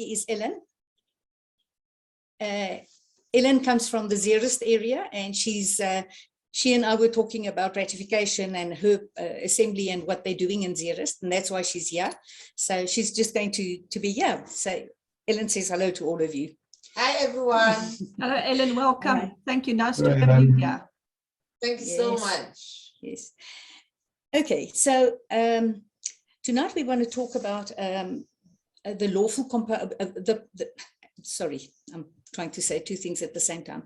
is Ellen. Ellen comes from the Zeerust area, and she and I were talking about ratification and her assembly and what they're doing in Zeerust, and that's why she's here. So she's just going to be here. So Ellen says hello to all of you. Hi, everyone. Hello, Ellen. Welcome. Hi. Thank you. Nice to have you here. Thank you so much. Yes. Okay. So tonight we want to talk about the lawful sorry, I'm trying to say two things at the same time.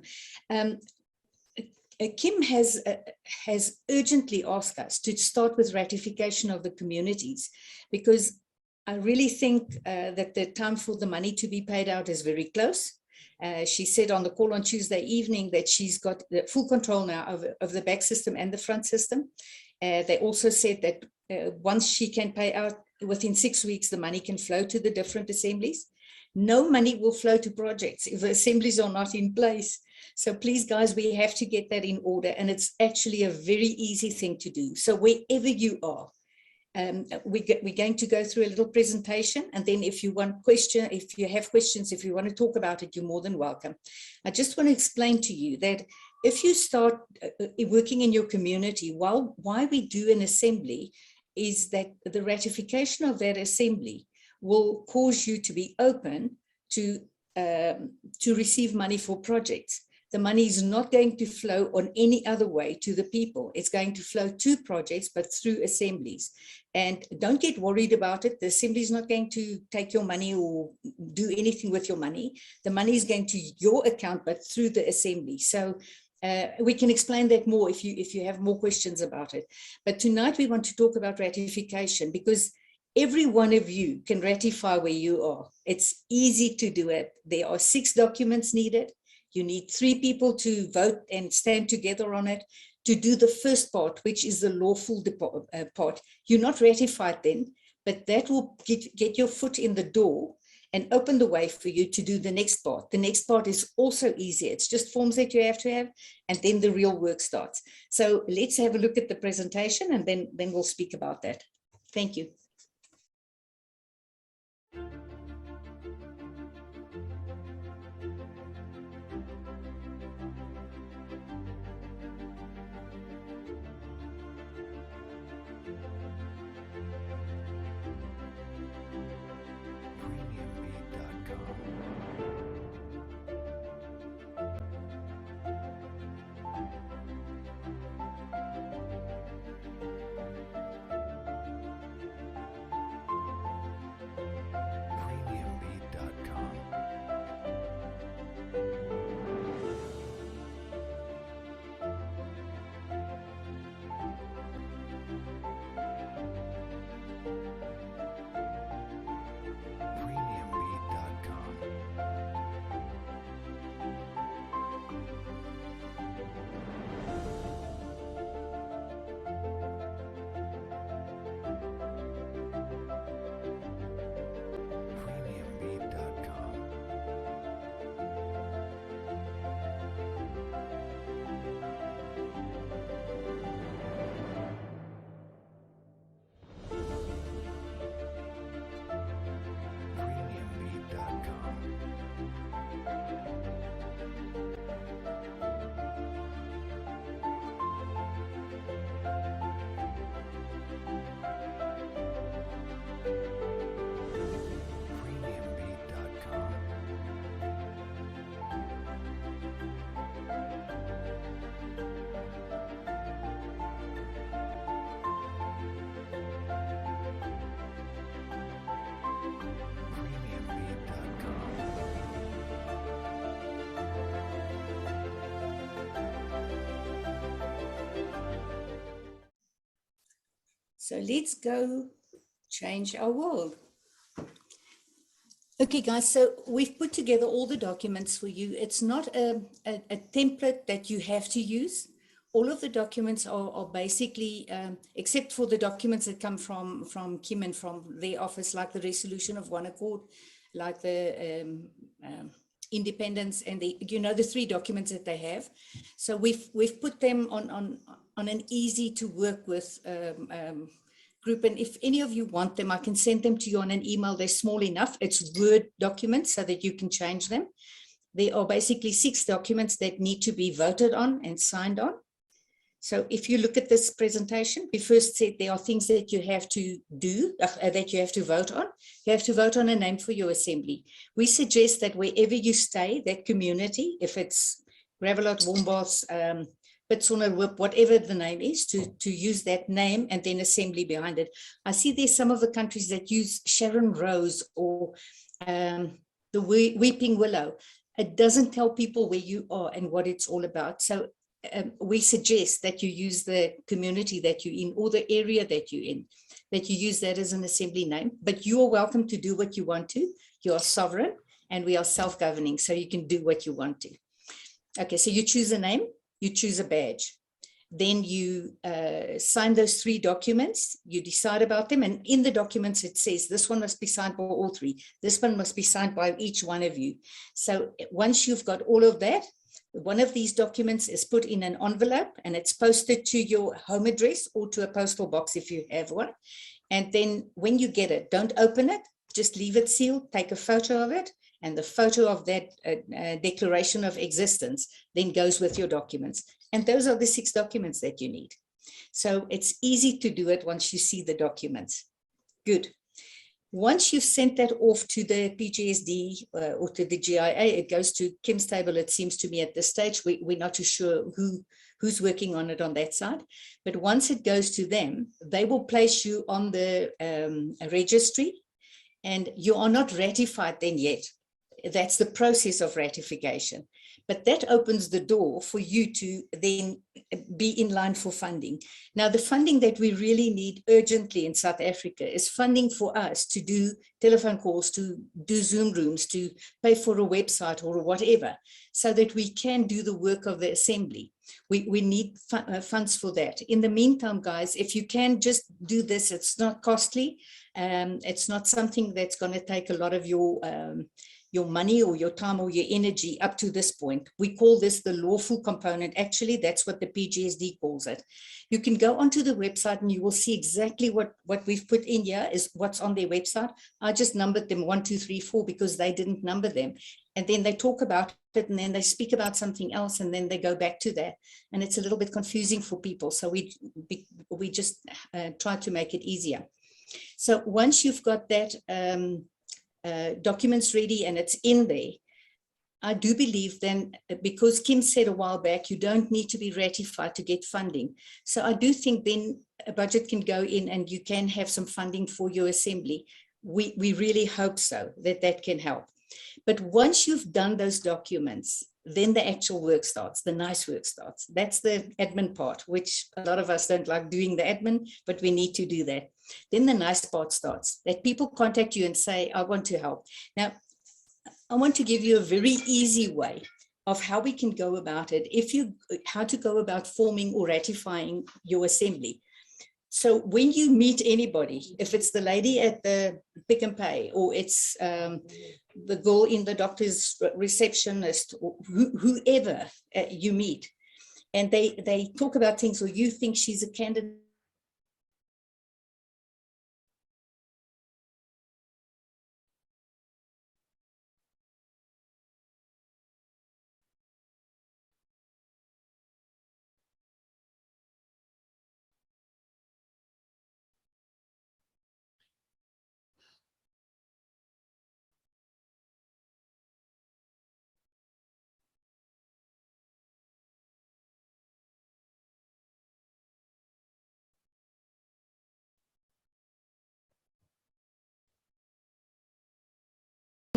Kim has urgently asked us to start with ratification of the communities, because I really think that the time for the money to be paid out is very close. She said on the call on Tuesday evening that she's got the full control now of the back system and the front system. They also said that once she can pay out within 6 weeks, the money can flow to the different assemblies. No money will flow to projects if the assemblies are not in place. So please, guys, we have to get that in order. And it's actually a very easy thing to do. So wherever you are, we're going to go through a little presentation. And then if you have questions, if you want to talk about it, you're more than welcome. I just want to explain to you that if you start working in your community, why we do an assembly is that the ratification of that assembly will cause you to be open to receive money for projects. The money is not going to flow on any other way to the people. It's going to flow to projects, but through assemblies. And don't get worried about it. The assembly is not going to take your money or do anything with your money. The money is going to your account, but through the assembly. So we can explain that more if you have more questions about it. But tonight we want to talk about ratification, because every one of you can ratify where you are. It's easy to do it. There are 6 documents needed. You need 3 people to vote and stand together on it to do the first part, which is the lawful part. You're not ratified then, but that will get your foot in the door and open the way for you to do the next part. The next part is also easy. It's just forms that you have to have, and then the real work starts. So let's have a look at the presentation, and then we'll speak about that. Thank you. So let's go change our world. Okay, guys, so we've put together all the documents for you. It's not a template that you have to use. All of the documents are basically, except for the documents that come from Kim and from their office, like the resolution of one accord, like the independence and the, the 3 documents that they have. So we've put them on an easy to work with group, and if any of you want them, I can send them to you on an email. They're small enough. It's Word documents so that you can change them. There are basically 6 documents that need to be voted on and signed on. So if you look at this presentation, we first said there are things that you have to do, that you have to vote on. You have to vote on a name for your assembly. We suggest that wherever you stay, that community, if it's Gravelot, Wombos, Pitsoner, Whip, whatever the name is, to use that name and then assembly behind it. I see there's some of the countries that use Sharon Rose or the Weeping Willow. It doesn't tell people where you are and what it's all about. So we suggest that you use the community that you're in or the area that you're in, that you use that as an assembly name, but you are welcome to do what you want to. You are sovereign and we are self-governing, so you can do what you want to. Okay, so you choose a name, you choose a badge. Then you sign those 3 documents, you decide about them, and in the documents it says this one must be signed by all 3, this one must be signed by each one of you. So once you've got all of that, one of these documents is put in an envelope and it's posted to your home address or to a postal box if you have one. And then when you get it, don't open it, just leave it sealed, take a photo of it, and the photo of that declaration of existence then goes with your documents. And those are the 6 documents that you need. So it's easy to do it once you see the documents. Good. Once you've sent that off to the PGSD or to the GIA, it goes to Kim's table, it seems to me at this stage. We're not too sure who's working on it on that side. But once it goes to them, they will place you on the registry, and you are not ratified then yet. That's the process of ratification. But that opens the door for you to then be in line for funding. Now, the funding that we really need urgently in South Africa is funding for us to do telephone calls, to do Zoom rooms, to pay for a website or whatever, so that we can do the work of the assembly. We need funds for that. In the meantime, guys, if you can just do this, it's not costly. It's not something that's going to take a lot of your money or your time or your energy up to this point. We call this the lawful component. Actually, that's what the PGSD calls it. You can go onto the website and you will see exactly what we've put in here is what's on their website. I just numbered them 1, 2, 3, 4 because they didn't number them. And then they talk about it and then they speak about something else and then they go back to that. And it's a little bit confusing for people. So we just try to make it easier. So once you've got that documents ready and it's in there, I do believe then, because Kim said a while back, you don't need to be ratified to get funding. So I do think then a budget can go in and you can have some funding for your assembly. We really hope so, that can help. But once you've done those documents, then the actual work starts, the nice work starts. That's the admin part, which a lot of us don't like doing the admin, but we need to do that. Then the nice part starts, that people contact you and say, I want to help. Now, I want to give you a very easy way of how we can go about it, how to go about forming or ratifying your assembly. So when you meet anybody, if it's the lady at the Pick and Pay, or it's the girl in the doctor's receptionist, or whoever you meet, and they talk about things, or you think she's a candidate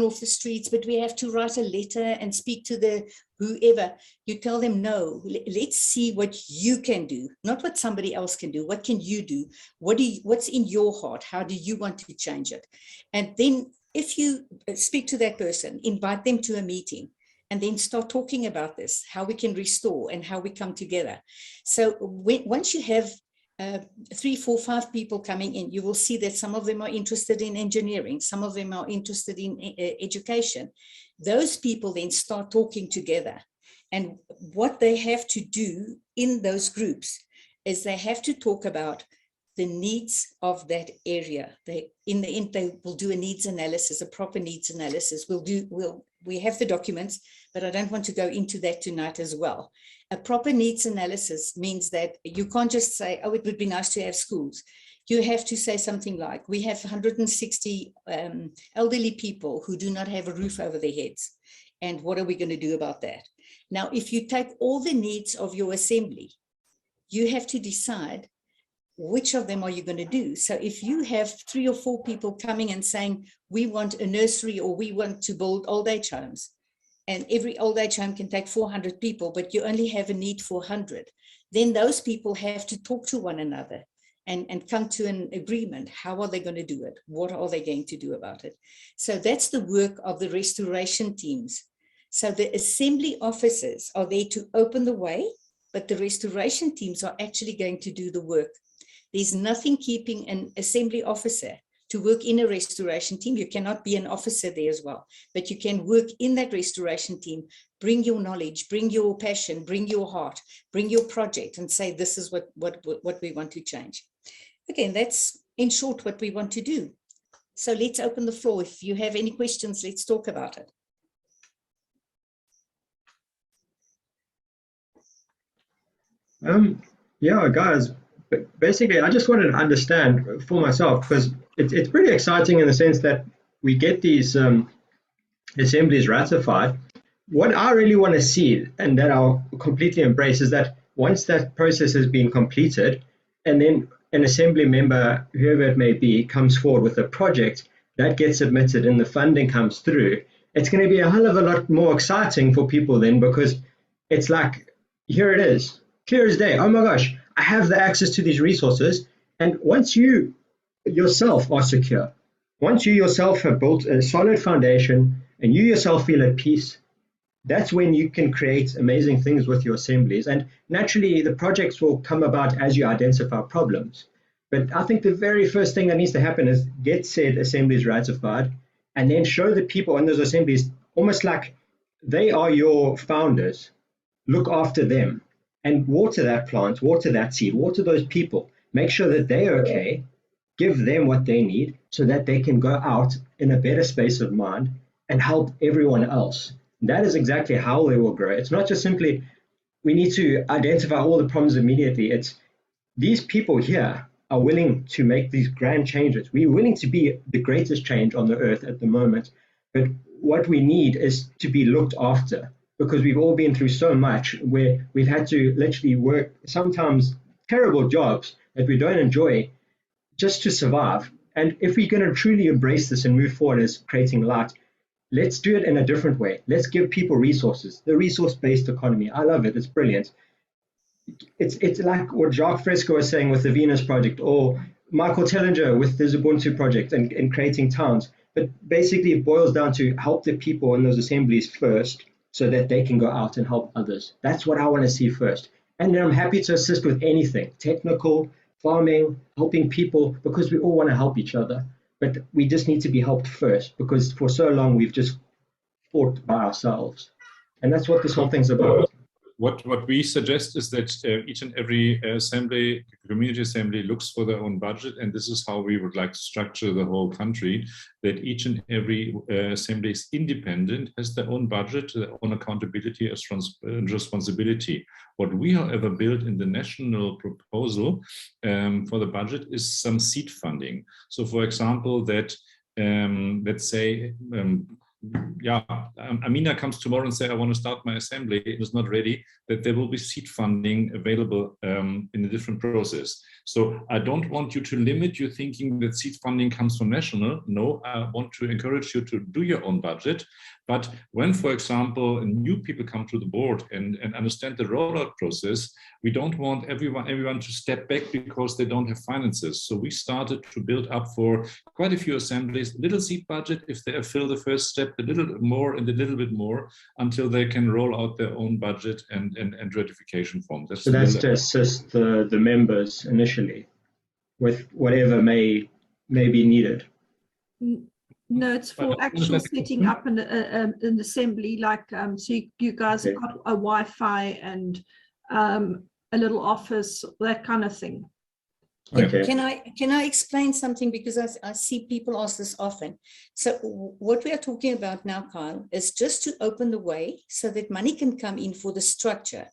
off the streets, but we have to write a letter and speak to the whoever. You tell them, no, let's see what you can do, not what somebody else can do. What can you do? What's in your heart? How do you want to change it? And then if you speak to that person, invite them to a meeting, and then start talking about this, how we can restore and how we come together. So once you have 3, 4, 5 people coming in, you will see that some of them are interested in engineering, some of them are interested in education. Those people then start talking together, and what they have to do in those groups is they have to talk about the needs of that area. In the end, they will do a needs analysis, a proper needs analysis. We have the documents, but I don't want to go into that tonight as well. A proper needs analysis means that you can't just say, oh, it would be nice to have schools. You have to say something like, we have 160 elderly people who do not have a roof over their heads. And what are we going to do about that? Now, if you take all the needs of your assembly, you have to decide which of them are you going to do. So if you have 3 or 4 people coming and saying, we want a nursery or we want to build old age homes, and every old age home can take 400 people, but you only have a need for 100, then those people have to talk to one another and come to an agreement. How are they going to do it? What are they going to do about it? So that's the work of the restoration teams. So the assembly officers are there to open the way, but the restoration teams are actually going to do the work. There's nothing keeping an assembly officer to work in a restoration team. You cannot be an officer there as well, but you can work in that restoration team, bring your knowledge, bring your passion, bring your heart, bring your project and say, this is what we want to change. Again, that's in short what we want to do. So let's open the floor. If you have any questions, let's talk about it. Yeah, guys, basically, I just wanted to understand for myself, because it's pretty exciting in the sense that we get these assemblies ratified. What I really want to see, and that I'll completely embrace, is that once that process has been completed, and then an assembly member, whoever it may be, comes forward with a project that gets submitted and the funding comes through, it's going to be a hell of a lot more exciting for people then, because it's like, here it is, clear as day. Oh my gosh, I have the access to these resources. And once you yourself are secure, once you yourself have built a solid foundation and you yourself feel at peace, that's when you can create amazing things with your assemblies. And naturally, the projects will come about as you identify problems. But I think the very first thing that needs to happen is get said assemblies ratified, and then show the people in those assemblies almost like they are your founders. Look after them and water that plant, water that seed, water those people. Make sure that they're okay. Give them what they need so that they can go out in a better space of mind and help everyone else. That is exactly how they will grow. It's not just simply, we need to identify all the problems immediately. It's these people here are willing to make these grand changes. We're willing to be the greatest change on the earth at the moment. But what we need is to be looked after, because we've all been through so much where we've had to literally work sometimes terrible jobs that we don't enjoy just to survive. And if we're going to truly embrace this and move forward as creating light, let's do it in a different way. Let's give people resources, the resource-based economy. I love it. It's brilliant. It's like what Jacques Fresco was saying with the Venus Project, or Michael Tellinger with the Ubuntu Project and creating towns. But basically, it boils down to help the people in those assemblies first so that they can go out and help others. That's what I want to see first. And then I'm happy to assist with anything, technical, farming, helping people, because we all want to help each other. But we just need to be helped first, because for so long we've just fought by ourselves. And that's what this whole thing's about. What we suggest is that each and every assembly, community assembly, looks for their own budget, and this is how we would like to structure the whole country, that each and every assembly is independent, has their own budget, their own accountability and responsibility. What we, however, built in the national proposal for the budget is some seed funding. So, for example, that let's say, Amina comes tomorrow and say, I want to start my assembly, it is not ready, that there will be seed funding available in a different process. So I don't want you to limit your thinking that seed funding comes from national. No, I want to encourage you to do your own budget. But when, for example, new people come to the board and understand the rollout process, we don't want everyone to step back because they don't have finances. So we started to build up for quite a few assemblies, little seed budget, if they fill the first step, a little more and a little bit more, until they can roll out their own budget and ratification form. So that's to assist the members initially with whatever may be needed. No, it's for actual setting up an assembly, like so you guys have got a Wi-Fi and a little office, that kind of thing. Okay. Can I explain something, because I see people ask this often. So what we are talking about now, Kyle, is just to open the way so that money can come in for the structure.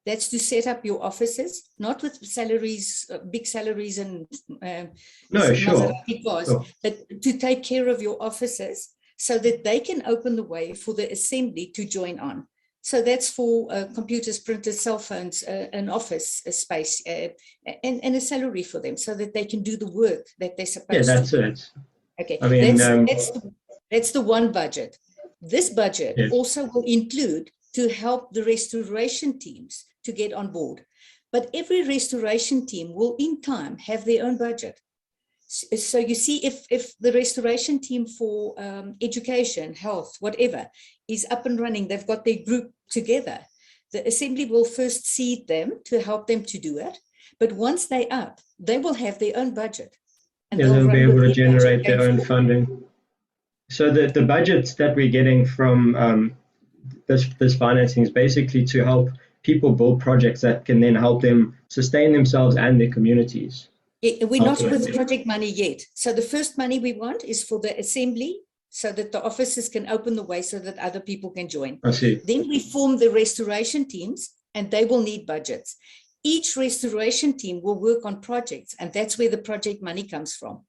That's to set up your offices, not with salaries, big salaries and No, sure. Maserati cars, Sure. but to take care of your offices so that they can open the way for the assembly to join on. So that's for computers, printers, cell phones, an office space, and a salary for them, so that they can do the work that they're supposed Yeah, that's to. it. Okay, I mean, that's the one budget. This budget Yes. also will include to help the restoration teams to get on board. But every restoration team will in time have their own budget. So you see, if the restoration team for education, health, whatever, is up and running, they've got their group together, the assembly will first seed them to help them to do it. But once they're up, they will have their own budget. And yeah, they'll be able to generate their own going forward. funding. So the budgets that we're getting from this financing is basically to help people build projects that can then help them sustain themselves and their communities. Yeah, we're not with Ultimately. project money yet. So the first money we want is for the assembly, so that the offices can open the way so that other people can join. I see. Then we form the restoration teams, and they will need budgets. Each restoration team will work on projects, and that's where the project money comes from.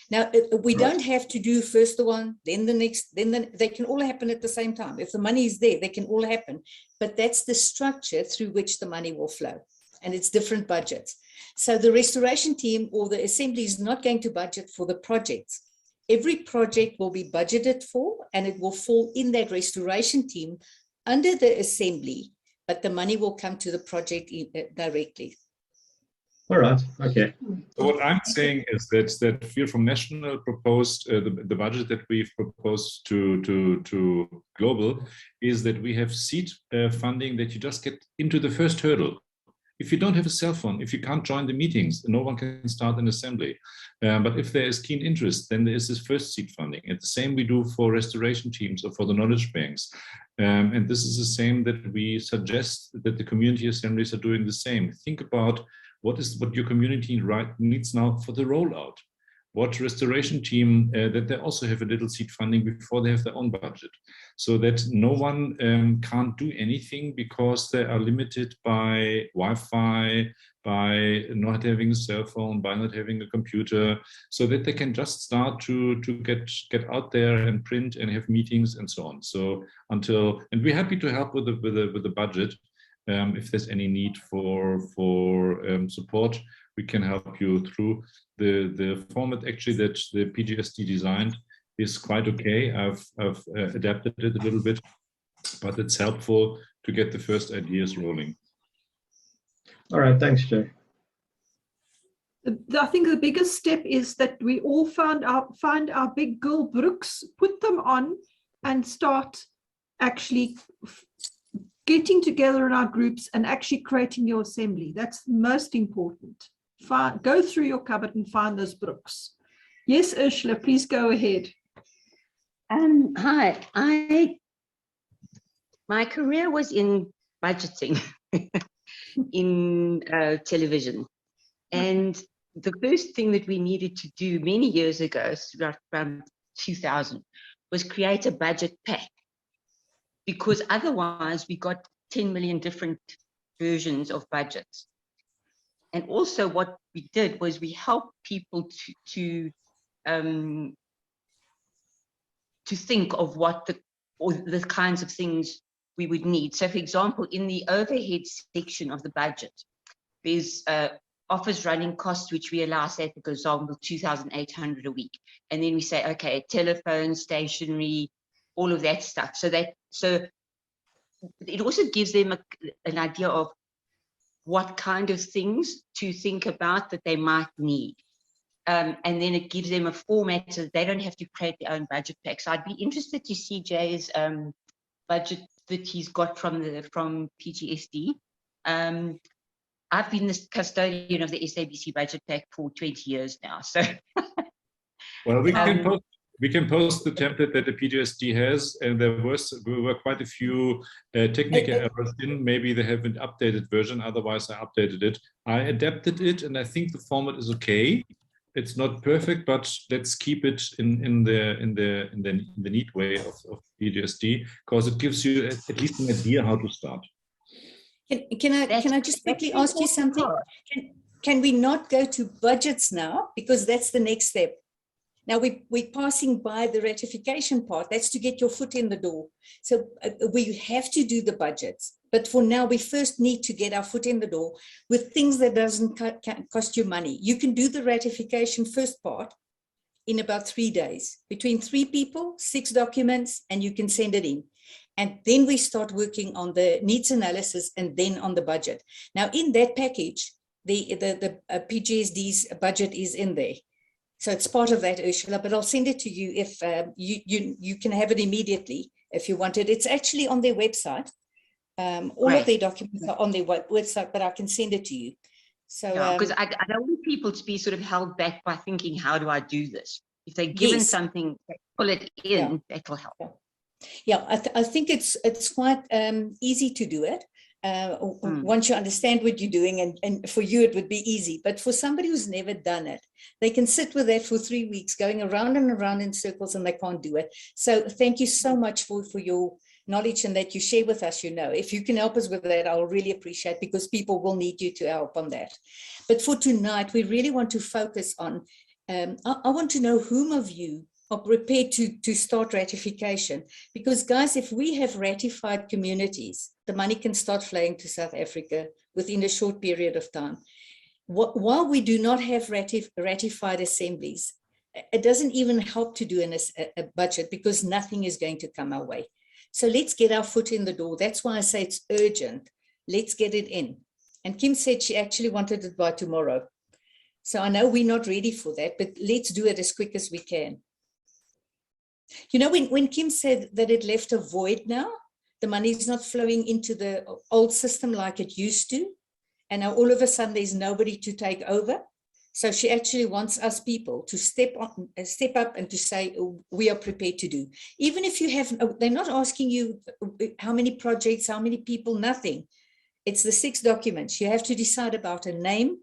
Now, we Right. don't have to do first the one, then the next, they can all happen at the same time. If the money is there, they can all happen. But that's the structure through which the money will flow, and it's different budgets. So the restoration team or the assembly is not going to budget for the projects. Every project will be budgeted for, and it will fall in that restoration team under the assembly, but the money will come to the project directly. All right. Okay. So what I'm saying is that Field from National proposed the budget that we've proposed to global is that we have seed funding that you just get into the first hurdle. If you don't have a cell phone, if you can't join the meetings, no one can start an assembly. But if there is keen interest, then there is this first seed funding. And the same we do for restoration teams or for the knowledge banks. And this is the same that we suggest that the community assemblies are doing the same. Think about what your community needs now for the rollout. What restoration team that they also have a little seed funding before they have their own budget, so that no one can't do anything because they are limited by Wi-Fi, by not having a cell phone, by not having a computer, so that they can just start to get out there and print and have meetings and so on. So and we're happy to help with the budget. If there's any need for support, we can help you through. The format actually that the PGSD designed is quite okay. I've adapted it a little bit, but it's helpful to get the first ideas rolling. All right. Thanks, Jay. I think the biggest step is that we all find our big girl brooks, put them on, and start actually getting together in our groups and actually creating your assembly. That's most important. Go through your cupboard and find those brooks. Yes, Ursula, please go ahead. Hi, my career was in budgeting in television. And the first thing that we needed to do many years ago, around 2000, was create a budget pack. Because otherwise we got 10 million different versions of budgets. And also what we did was we helped people to think of what the kinds of things we would need. So for example, in the overhead section of the budget, there's office running costs, which we allow, say, for example, 2,800 a week. And then we say, okay, telephone, stationery, all of that stuff. So it also gives them an idea of what kind of things to think about that they might need. And then it gives them a format so they don't have to create their own budget pack. So I'd be interested to see Jay's budget that he's got from PGSD. I've been the custodian of the SABC budget pack for 20 years now. So well, we can post We can post the template that the PGSD has, and there were quite a few technical errors in. Maybe they have an updated version. Otherwise, I updated it. I adapted it, and I think the format is okay. It's not perfect, but let's keep it in the neat way of PGSD, because it gives you at least an idea how to start. Can I just quickly ask you something? Can we not go to budgets now? Because that's the next step. Now we're passing by the ratification part. That's to get your foot in the door. So we have to do the budgets. But for now, we first need to get our foot in the door with things that doesn't cost you money. You can do the ratification first part in about 3 days, between 3 people, 6 documents, and you can send it in. And then we start working on the needs analysis and then on the budget. Now in that package, the PGSD's budget is in there. So it's part of that, Ursula, but I'll send it to you if you can have it immediately if you want it. It's actually on their website. All of their documents are on their website, but I can send it to you. So because I don't want people to be sort of held back by thinking, how do I do this? If they're given something, pull it in, that'll help. Yeah, I think it's quite easy to do it. Once you understand what you're doing, and for you it would be easy, but for somebody who's never done it, they can sit with that for 3 weeks going around and around in circles and they can't do it. So thank you so much for your knowledge and that you share with us. If you can help us with that, I'll really appreciate, because people will need you to help on that. But for tonight, we really want to focus on I want to know whom of you are prepared to start ratification, because guys, if we have ratified communities, the money can start flowing to South Africa within a short period of time. While we do not have ratified assemblies, it doesn't even help to do a budget, because nothing is going to come our way. So let's get our foot in the door. That's why I say it's urgent. Let's get it in. And Kim said she actually wanted it by tomorrow. So I know we're not ready for that, but let's do it as quick as we can. When Kim said that it left a void now, the money is not flowing into the old system like it used to, and now all of a sudden there's nobody to take over. So she actually wants us people to step up and to say, we are prepared to do. Even if you have, they're not asking you how many projects, how many people, nothing. It's the 6 documents. You have to decide about a name,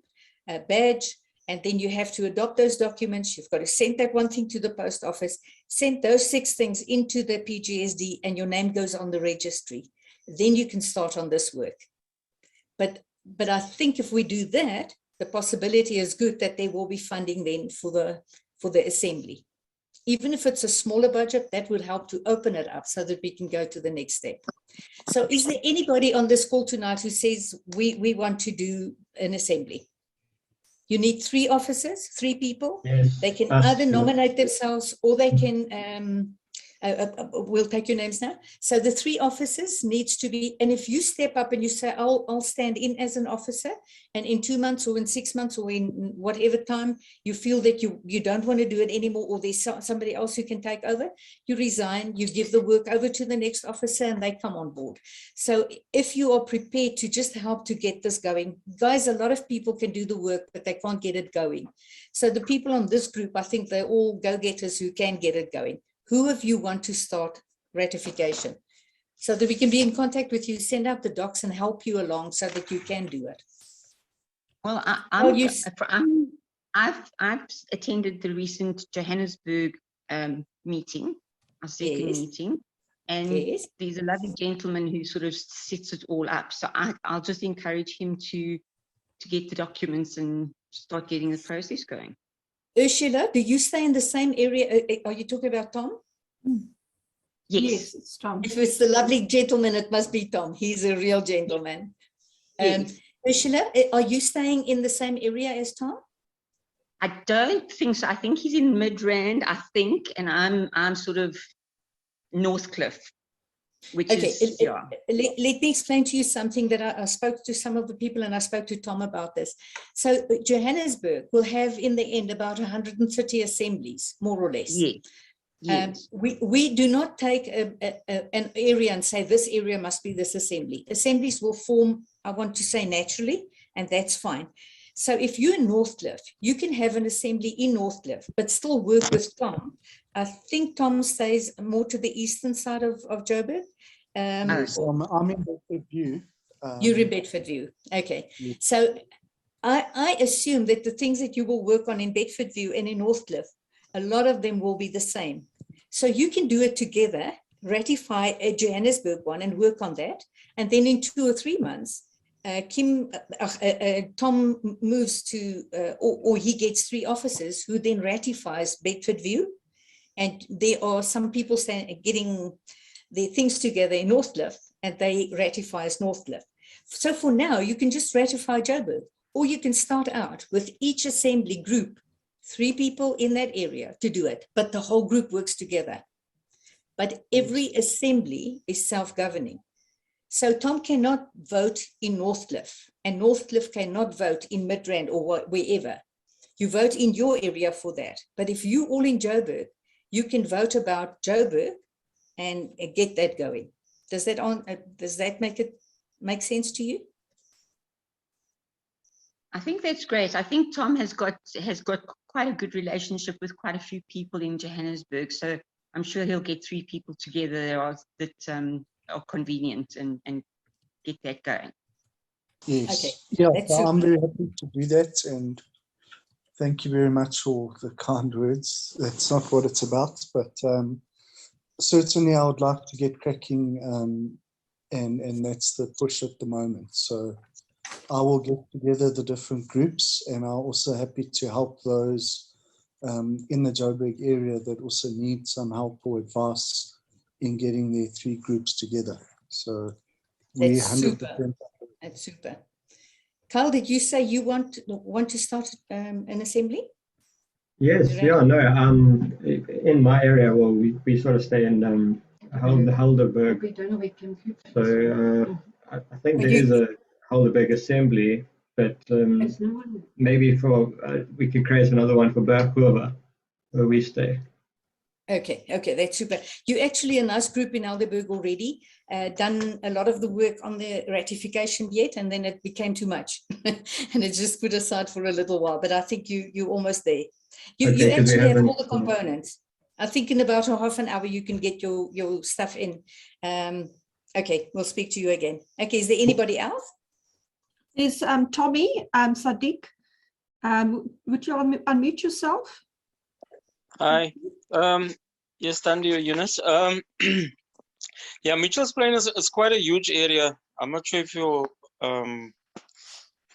a badge, and then you have to adopt those documents. You've got to send that one thing to the post office, send those 6 things into the PGSD, and your name goes on the registry. Then you can start on this work. But I think if we do that, the possibility is good that there will be funding then for the assembly. Even if it's a smaller budget, that would help to open it up so that we can go to the next step. So is there anybody on this call tonight who says we want to do an assembly? You need 3 officers, 3 people. Yes, they can either nominate themselves, or they can, we'll take your names now. So the 3 officers needs to be, and if you step up and you say, I'll stand in as an officer, and in 2 months or in 6 months or in whatever time you feel that you don't want to do it anymore, or there's somebody else who can take over, you resign, you give the work over to the next officer, and they come on board. So if you are prepared to just help to get this going, guys, a lot of people can do the work, but they can't get it going. So the people on this group, I think they're all go-getters who can get it going. Who of you want to start ratification so that we can be in contact with you, send out the docs and help you along so that you can do it? Well, I've attended the recent Johannesburg meeting, our second meeting, and there's a lovely gentleman who sort of sets it all up. So I'll just encourage him to get the documents and start getting the process going. Ursula, do you stay in the same area? Are you talking about Tom? Yes, it's Tom. If it's the lovely gentleman, it must be Tom. He's a real gentleman. Yes. Ursula, are you staying in the same area as Tom? I don't think so. I think he's in Midrand, I think, and I'm sort of Northcliffe, which is, yeah. Let me explain to you something that I spoke to some of the people, and I spoke to Tom about this. So Johannesburg will have in the end about 130 assemblies, more or less. Yes. Yes. We do not take an area and say this area must be this assembly. Assemblies will form, I want to say, naturally, and that's fine. So if you're in Northcliffe, you can have an assembly in Northcliffe, but still work with Tom. I think Tom stays more to the eastern side of Joburg. Yes, I'm in Bedfordview. You're in Bedfordview. Okay. Yes. So I assume that the things that you will work on in Bedfordview and in Northcliffe, a lot of them will be the same. So you can do it together, ratify a Johannesburg one and work on that. And then in 2 or 3 months, Tom moves to, or he gets 3 officers who then ratifies Bedfordview. And there are some people getting their things together in Northcliffe and they ratify as Northcliffe. So for now, you can just ratify Joburg, or you can start out with each assembly group, 3 people in that area to do it, but the whole group works together. But every assembly is self-governing. So Tom cannot vote in Northcliffe, and Northcliffe cannot vote in Midrand or wherever. You vote in your area for that. But if you all in Joburg, you can vote about Joburg and get that going. Does that make sense to you? I think that's great. I think Tom has got quite a good relationship with quite a few people in Johannesburg. So I'm sure he'll get 3 people together that are convenient and get that going. Yes. Okay. Yeah, That's so I'm super. very happy to do that. And thank you very much for the kind words. That's not what it's about, but certainly I would like to get cracking, and that's the push at the moment. So I will get together the different groups, and I'm also happy to help those in the Joburg area that also need some help or advice in getting their 3 groups together. So we That's 100%. super. That's super. Carl, did you say you want to start an assembly? Yes, yeah, no. In my area, well, we sort of stay in Helderberg. So I think there is a Helderberg assembly, but maybe we could create another one for Berghoever, where we stay. Okay, that's super. You actually a nice group in Helderberg already, done a lot of the work on the ratification yet, and then it became too much, and it's just put aside for a little while. But I think you're almost there. You actually have all the components. I think in about a half an hour you can get your stuff in. Okay, we'll speak to you again. Okay, is there anybody else? There's Tommy, Sadiq. Would you unmute yourself? Hi. Yes, thank you, Eunice. Yeah, Mitchell's Plain is quite a huge area. I'm not sure if you're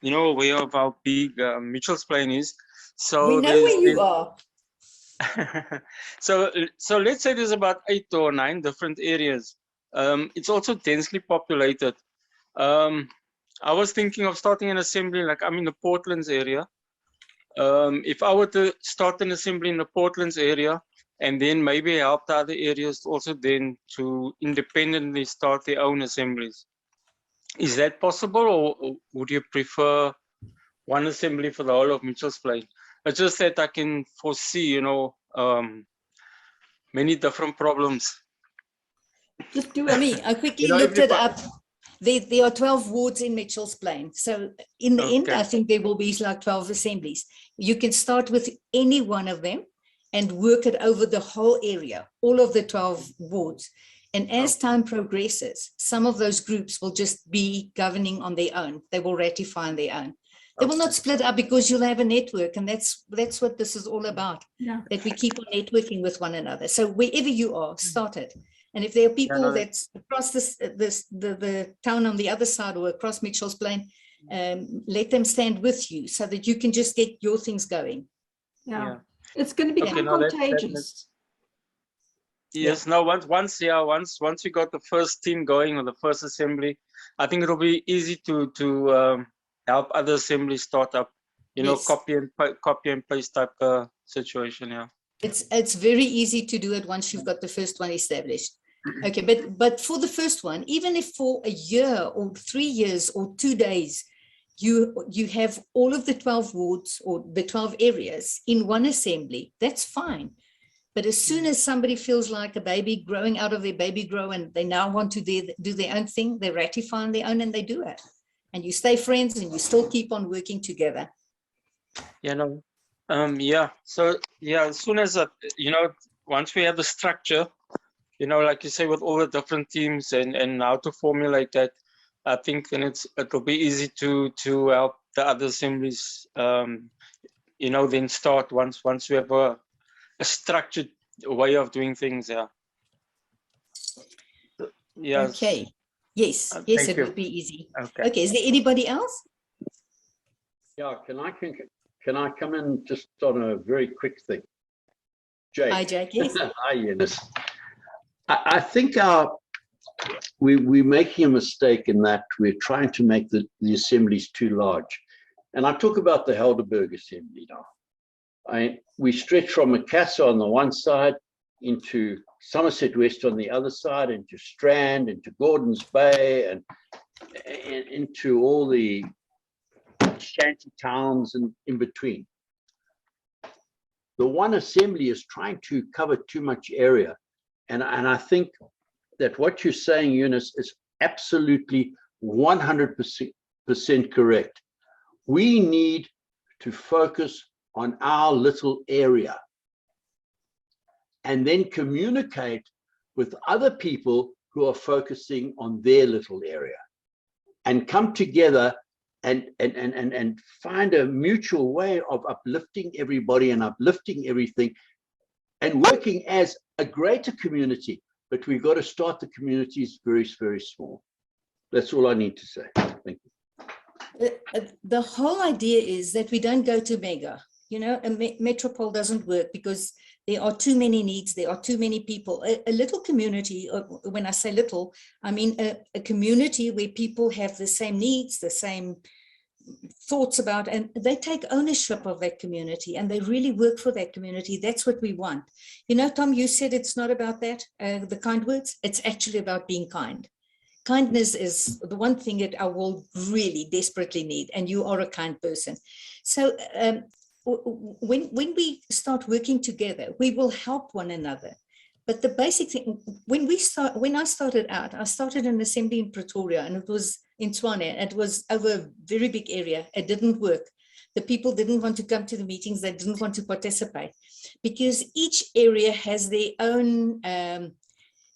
aware of how big Mitchell's Plain is. So we know where you are. So let's say there's about 8 or 9 different areas. It's also densely populated. I was thinking of starting an assembly, like I'm in the Portlands area. If I were to start an assembly in the Portlands area and then maybe help the other areas also then to independently start their own assemblies, is that possible, or would you prefer one assembly for the whole of Mitchell's Plain? It's just that I can foresee, many different problems. Just do it. I quickly looked it up. There are 12 wards in Mitchell's Plain. So in the end, I think there will be like 12 assemblies. You can start with any one of them and work it over the whole area, all of the 12 wards. And as time progresses, some of those groups will just be governing on their own. They will ratify on their own. They will not split up, because you'll have a network, and that's what this is all about. Yeah. That we keep on networking with one another. So wherever you are, start it. And if there are people that's across the town on the other side or across Mitchell's Plain, let them stand with you so that you can just get your things going. Yeah. It's going to become contagious. Yes. Now once we got the first team going, or the first assembly, I think it'll be easy to help other assemblies start up. Copy and paste type situation. Yeah. It's very easy to do it once you've got the first one established. Okay, but for the first one, even if for a year or 3 years or 2 days, you have all of the 12 wards or the 12 areas in one assembly, that's fine. But as soon as somebody feels like a baby growing out of their baby grow and they now want to do their own thing, they ratify on their own and they do it. And you stay friends and you still keep on working together. Yeah. So yeah, as soon as once we have the structure, like you say, with all the different teams and how to formulate that, I think then it'll be easy to help the other assemblies, then start once we have a structured way of doing things. Yeah. Yes. Okay. Yes, yes, Thank it you. would be easy. Okay. Okay, is there anybody else? Yeah, can I come in just on a very quick thing? Jake. Hi, Jake. Yes. Hi, Eunice. I think we're making a mistake in that we're trying to make the assemblies too large. And I talk about the Helderberg assembly now. We stretch from Macassar on the one side into Somerset West on the other side, into Strand, into Gordons Bay, and into all the shanty towns and in between. The one assembly is trying to cover too much area. And I think that what you're saying, Eunice, is absolutely 100% correct. We need to focus on our little area and then communicate with other people who are focusing on their little area and come together and find a mutual way of uplifting everybody and uplifting everything and working as a greater community. But we've got to start the communities very, very small. That's all I need to say. Thank you. The whole idea is that we don't go to mega. A metropole doesn't work because there are too many needs, there are too many people. A little community, when I say little, I mean a community where people have the same needs, the same thoughts about, and they take ownership of that community and they really work for that community. That's what we want. Tom, you said it's not about that, the kind words. It's actually about being kind. Kindness is the one thing that our world really desperately need, and you are a kind person. So when we start working together, we will help one another. But the basic thing, when I started out, I started an assembly in Pretoria, and it was in Tshwane. It was over a very big area. It didn't work. The people didn't want to come to the meetings. They didn't want to participate because each area has their own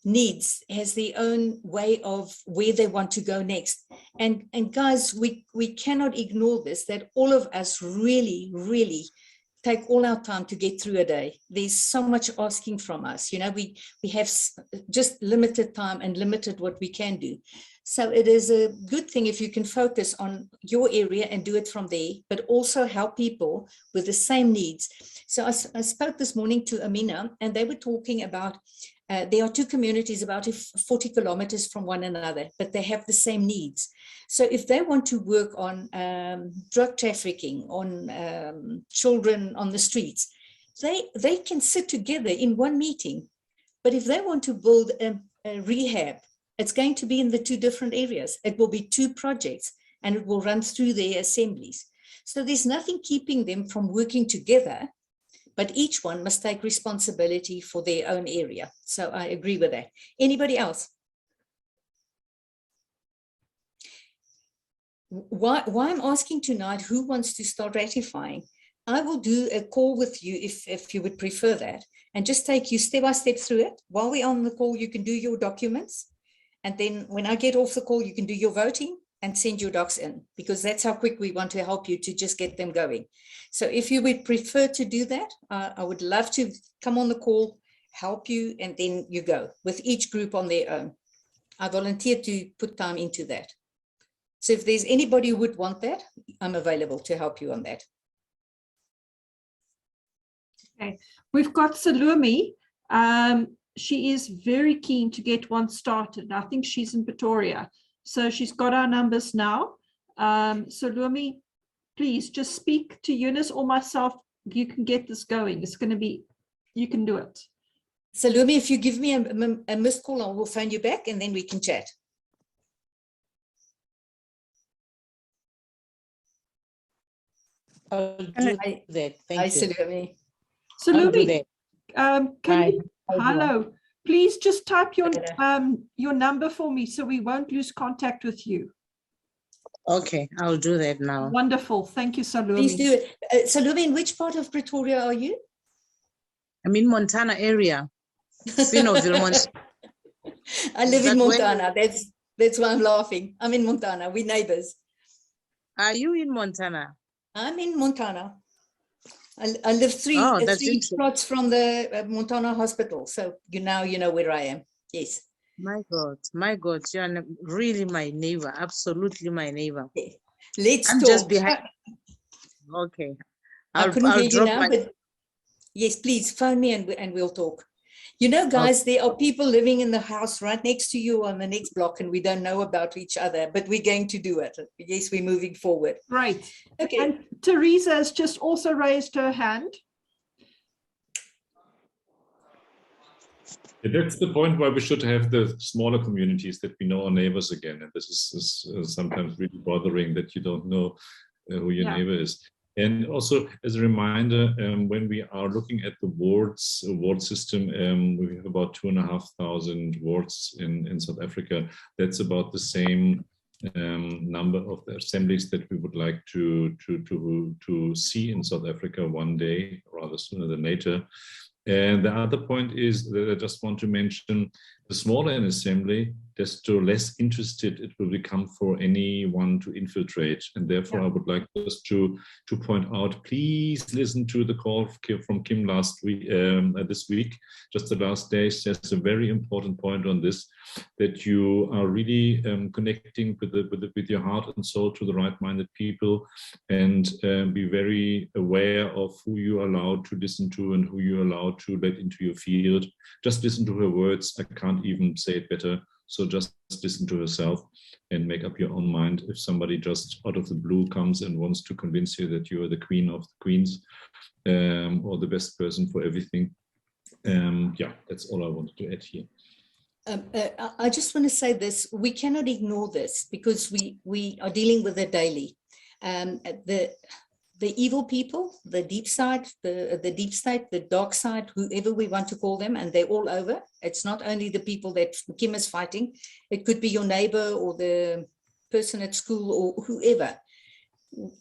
needs, has their own way of where they want to go next. And guys, we cannot ignore this, that all of us really, really take all our time to get through a day. There's so much asking from us. We have just limited time and limited what we can do. So it is a good thing if you can focus on your area and do it from there, but also help people with the same needs. So I spoke this morning to Amina, and they were talking about there are two communities about 40 kilometers from one another, but they have the same needs. So if they want to work on drug trafficking, on children on the streets, they can sit together in one meeting. But if they want to build a rehab, it's going to be in the two different areas. It will be two projects, and it will run through their assemblies. So there's nothing keeping them from working together, but each one must take responsibility for their own area. So I agree with that. Anybody else? Why I'm asking tonight, who wants to start ratifying? I will do a call with you if you would prefer that, and just take you step by step through it. While we're on the call, you can do your documents. And then when I get off the call, you can do your voting and send your docs in, because that's how quick we want to help you to just get them going. So if you would prefer to do that, I would love to come on the call, help you, and then you go with each group on their own. I volunteer to put time into that. So if there's anybody who would want that, I'm available to help you on that. Okay, we've got Salome. She is very keen to get one started. I think she's in Pretoria. So she's got our numbers now. Salome, please just speak to Eunice or myself. You can get this going. It's going to be, you can do it. Salome, if you give me a missed call, I will phone you back and then we can chat. I'll do that. Thank Hi, you. Salome. Salome, can you, Hi, hello, please just type your number for me so we won't lose contact with you. Okay, I'll do that now. Wonderful. Thank you, Salome. Please do it. Salome, in which part of Pretoria are you? I'm in Montana area. Spinoville, Montana. I live Is in that where- Montana. That's why I'm laughing. I'm in Montana. We're neighbors. Are you in Montana? I'm in Montana. I live three that's three interesting. plots from the Montana hospital. So you know where I am. Yes. My God, you're really my neighbor. Absolutely my neighbor. Let's I'm talk. just behind. Okay. I couldn't hear you drop now, my. but yes, please phone me and we'll talk. You know, guys, there are people living in the house right next to you on the next block, and we don't know about each other, but we're going to do it. Yes, we're moving forward. Right. Okay. And Teresa has just also raised her hand. That's the point where we should have the smaller communities that we know our neighbors again. And this is sometimes really bothering that you don't know who your neighbor is. And also, as a reminder, when we are looking at the ward system, we have about 2,500 wards in South Africa. That's about the same number of the assemblies that we would like to see in South Africa one day, rather sooner than later. And the other point is that I just want to mention, the smaller an assembly, desto less interested it will become for anyone to infiltrate. And therefore, I would like just to point out, please listen to the call from Kim last week, this week, just the last day, says a very important point on this, that you are really connecting with your heart and soul to the right-minded people, and be very aware of who you are allowed to listen to and who you are allowed to let into your field. Just listen to her words. I can't even say it better. So just listen to herself and make up your own mind. If somebody just out of the blue comes and wants to convince you that you are the queen of the queens, or the best person for everything, yeah, that's all I wanted to add here. I just want to say this: we cannot ignore this because we are dealing with it daily. The evil people, the deep side, the deep state, the dark side, whoever we want to call them, and they're all over. It's not only the people that Kim is fighting. It could be your neighbor or the person at school or whoever.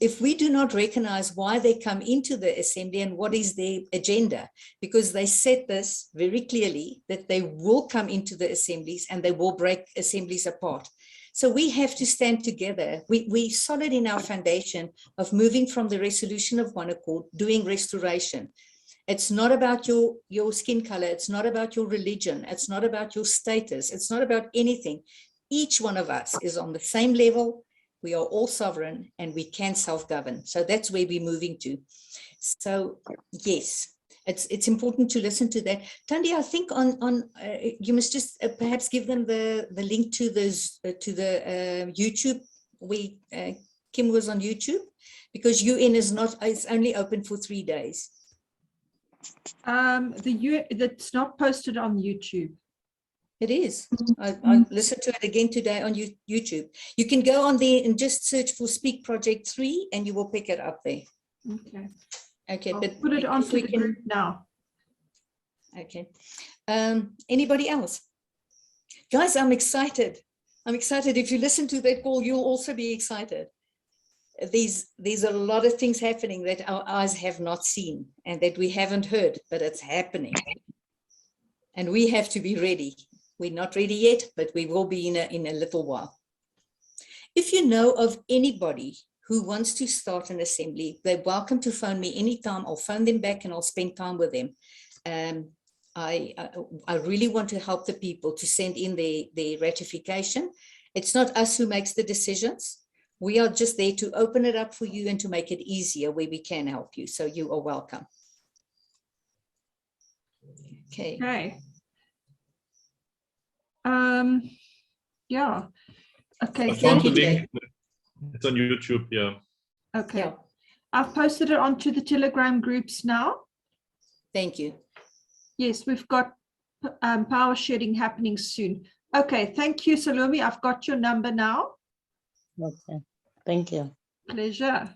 If we do not recognize why they come into the assembly and what is their agenda, because they said this very clearly, that they will come into the assemblies and they will break assemblies apart. So we have to stand together. We're solid in our foundation of moving from the resolution of one accord, doing restoration. It's not about your skin color. It's not about your religion. It's not about your status. It's not about anything. Each one of us is on the same level. We are all sovereign and we can self-govern. So that's where we're moving to. So yes, it's important to listen to that. Thandi, I think you must just perhaps give them the link to those to the YouTube. Kim was on YouTube, because UN is not. It's only open for 3 days. That's not posted on YouTube. It is. I listened to it again today on YouTube. You can go on there and just search for Speak Project 3 and you will pick it up there. Okay. Okay, I'll but put it onto the group now. Okay. Anybody else? Guys, I'm excited. I'm excited. If you listen to that call, you'll also be excited. There's a lot of things happening that our eyes have not seen and that we haven't heard, but it's happening. And we have to be ready. We're not ready yet, but we will be in a little while. If you know of anybody who wants to start an assembly, they're welcome to phone me anytime. I'll phone them back and I'll spend time with them. I really want to help the people to send in their ratification. It's not us who makes the decisions. We are just there to open it up for you and to make it easier where we can help you. So you are welcome. Okay. Okay. Yeah. Okay. I found the Jay. link. It's on YouTube, yeah. Okay. Yeah. I've posted it onto the Telegram groups now. Thank you. Yes, we've got power sharing happening soon. Okay, thank you, Salome. I've got your number now. Okay, thank you. Pleasure.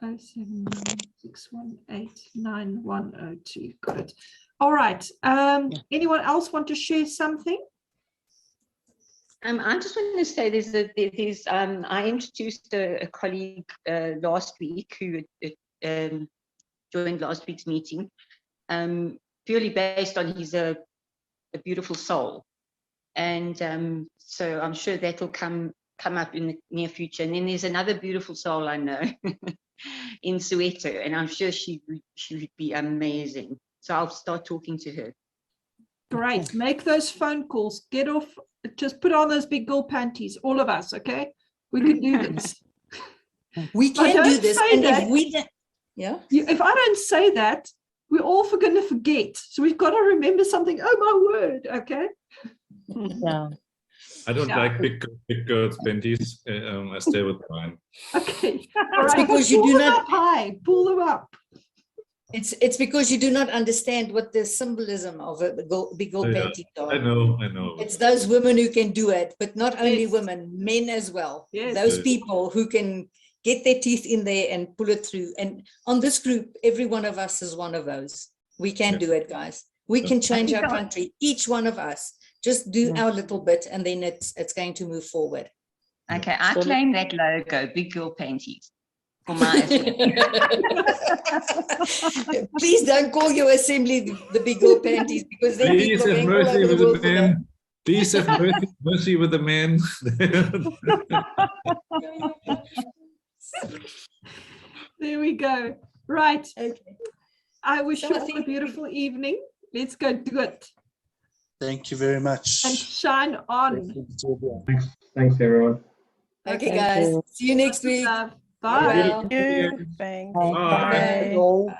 07961899102. Got it. All right. Anyone else want to share something? I just want to say I introduced a colleague last week who joined last week's meeting, purely based on he's a beautiful soul. And so I'm sure that'll come up in the near future. And then there's another beautiful soul I know in Soweto, and I'm sure she would be amazing. So I'll start talking to her. Great. Make those phone calls. Get off. Just put on those big girl panties, all of us, okay? We can do this. We can do this. And that, if we don't, yeah. If I don't say that, we're all going to forget. So we've got to remember something. Oh, my word, okay? Yeah. I don't like big girls' panties. I stay with mine. Okay. All right. Because you do not high. Pull them up. It's because you do not understand what the symbolism of a big old panty are. I know. It's those women who can do it, but not only Yes. women, men as well. Yes. Those Yes. people who can get their teeth in there and pull it through. And on this group, every one of us is one of those. We can do it, guys. We can change our country. Each one of us. Just do our little bit, and then it's going to move forward. Okay, I claim that logo, Big Girl Panties, for my assembly. Please don't call your assembly the big girl panties, because then Please people have are going all mercy over the with the world for that. men. Please have mercy with the men. There we go. Right. Okay. I wish So you I all a think- beautiful evening. Let's go do it Thank you very much. and shine on. Thank you, Sylvia. Thanks, everyone. Okay, Thank guys. you. See you next week. Love. Bye. Bye. Well. Thank you. Thanks. Bye. Bye. Bye.